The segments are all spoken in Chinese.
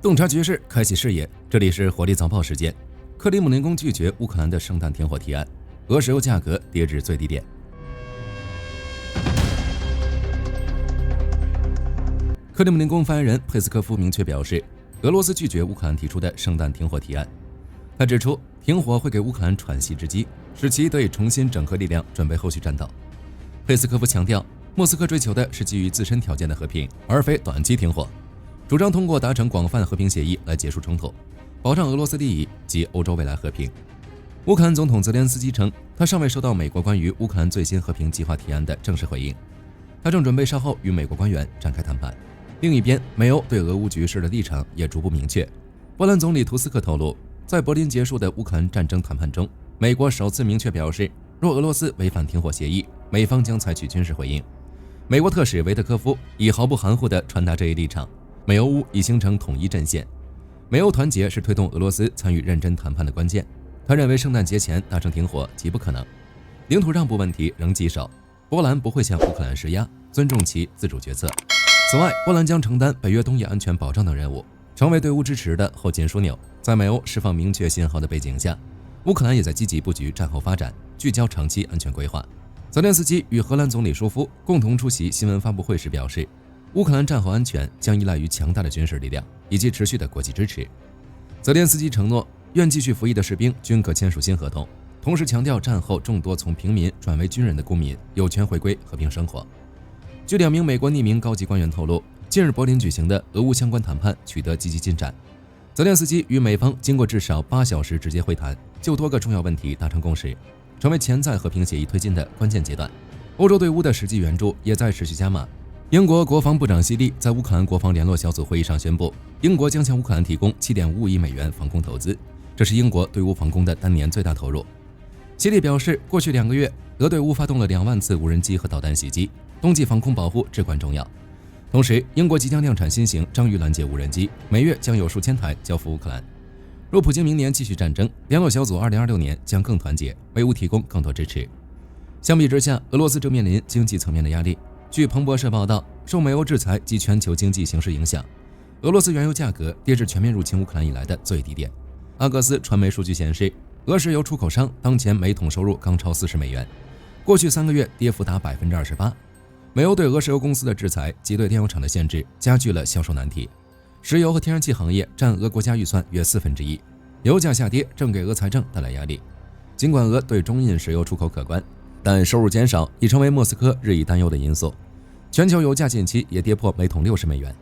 洞察局势，开启视野。这里是火力早报时间。克里姆林宫拒绝乌克兰的圣诞停火提案，俄石油价格跌至最低点。克里姆林宫发言人佩斯科夫明确表示，俄罗斯拒绝乌克兰提出的圣诞停火提案。他指出，停火会给乌克兰喘息之机，使其得以重新整合力量，准备后续战斗。佩斯科夫强调，莫斯科追求的是基于自身条件的和平，而非短期停火，主张通过达成广泛和平协议来结束冲突，保障俄罗斯利益及欧洲未来和平。乌克兰总统泽连斯基称，他尚未收到美国关于乌克兰最新和平计划提案的正式回应，他正准备稍后与美国官员展开谈判。另一边，美欧对俄乌局势的立场也逐步明确。波兰总理图斯克透露，在柏林结束的乌克兰战争谈判中，美国首次明确表示，若俄罗斯违反停火协议，美方将采取军事回应。美国特使维特科夫已毫不含糊地传达这一立场，美欧乌已形成统一阵线。美欧团结是推动俄罗斯参与认真谈判的关键。他认为圣诞节前达成停火极不可能，领土让步问题仍棘手，波兰不会向乌克兰施压，尊重其自主决策。此外，波兰将承担北约东翼安全保障等任务，成为对乌支持的后勤枢纽。在美欧释放明确信号的背景下，乌克兰也在积极布局战后发展，聚焦长期安全规划。泽连斯基与荷兰总理舒夫共同出席新闻发布会时表示，乌克兰战后安全将依赖于强大的军事力量以及持续的国际支持。泽连斯基承诺，愿继续服役的士兵均可签署新合同，同时强调战后众多从平民转为军人的公民有权回归和平生活。据2名美国匿名高级官员透露，近日柏林举行的俄乌相关谈判取得积极进展。泽连斯基与美方经过至少8小时直接会谈，就多个重要问题达成共识，成为潜在和平协议推进的关键阶段。欧洲对乌的实际援助也在持续加码。英国国防部长希利在乌克兰国防联络小组会议上宣布，英国将向乌克兰提供7.55亿美元防空投资，这是英国对乌防空的单年最大投入。希利表示，过去2个月，俄对乌发动了2万次无人机和导弹袭击，冬季防空保护至关重要。同时，英国即将量产新型章鱼拦截无人机，每月将有数千台交付乌克兰。若普京明年继续战争，联络小组2026年将更团结，为乌提供更多支持。相比之下，俄罗斯正面临经济层面的压力。据彭博社报道，受美欧制裁及全球经济形势影响，俄罗斯原油价格跌至全面入侵乌克兰以来的最低点。阿格斯传媒数据显示，俄石油出口商当前每桶收入刚超40美元，过去3个月跌幅达28%。美欧对俄石油公司的制裁及对炼油厂的限制加剧了销售难题。石油和天然气行业占俄国家预算约1/4，油价下跌正给俄财政带来压力。尽管俄对中印石油出口可观，但收入减少已成为莫斯科日益担忧的因素。全球油价近期也跌破每桶60美元。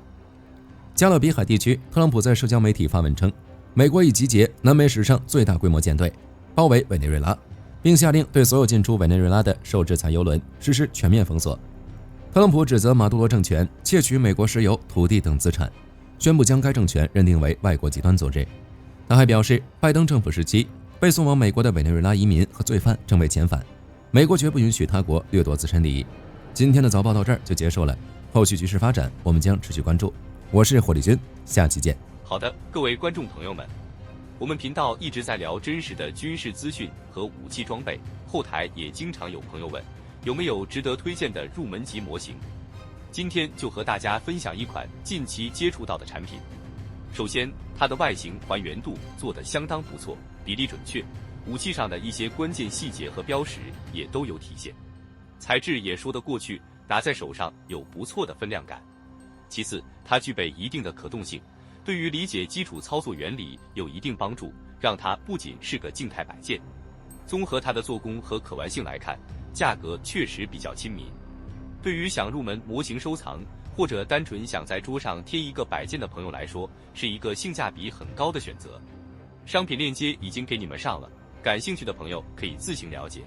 加勒比海地区，特朗普在社交媒体发文称，美国已集结南美史上最大规模舰队，包围委内瑞拉，并下令对所有进出委内瑞拉的受制裁油轮实施全面封锁。特朗普指责马杜罗政权窃取美国石油、土地等资产，宣布将该政权认定为外国极端组织。他还表示，拜登政府时期被送往美国的委内瑞拉移民和罪犯正被遣返，美国绝不允许他国掠夺自身利益。今天的早报到这儿就结束了，后续局势发展我们将持续关注。我是火力军，下期见。好的，各位观众朋友们，我们频道一直在聊真实的军事资讯和武器装备，后台也经常有朋友问，有没有值得推荐的入门级模型？今天就和大家分享一款近期接触到的产品。首先，它的外形还原度做得相当不错，比例准确，武器上的一些关键细节和标识也都有体现，材质也说得过去，拿在手上有不错的分量感。其次，它具备一定的可动性，对于理解基础操作原理有一定帮助，让它不仅是个静态摆件。综合它的做工和可玩性来看，价格确实比较亲民。对于想入门模型收藏，或者单纯想在桌上贴一个摆件的朋友来说，是一个性价比很高的选择。商品链接已经给你们上了，感兴趣的朋友可以自行了解。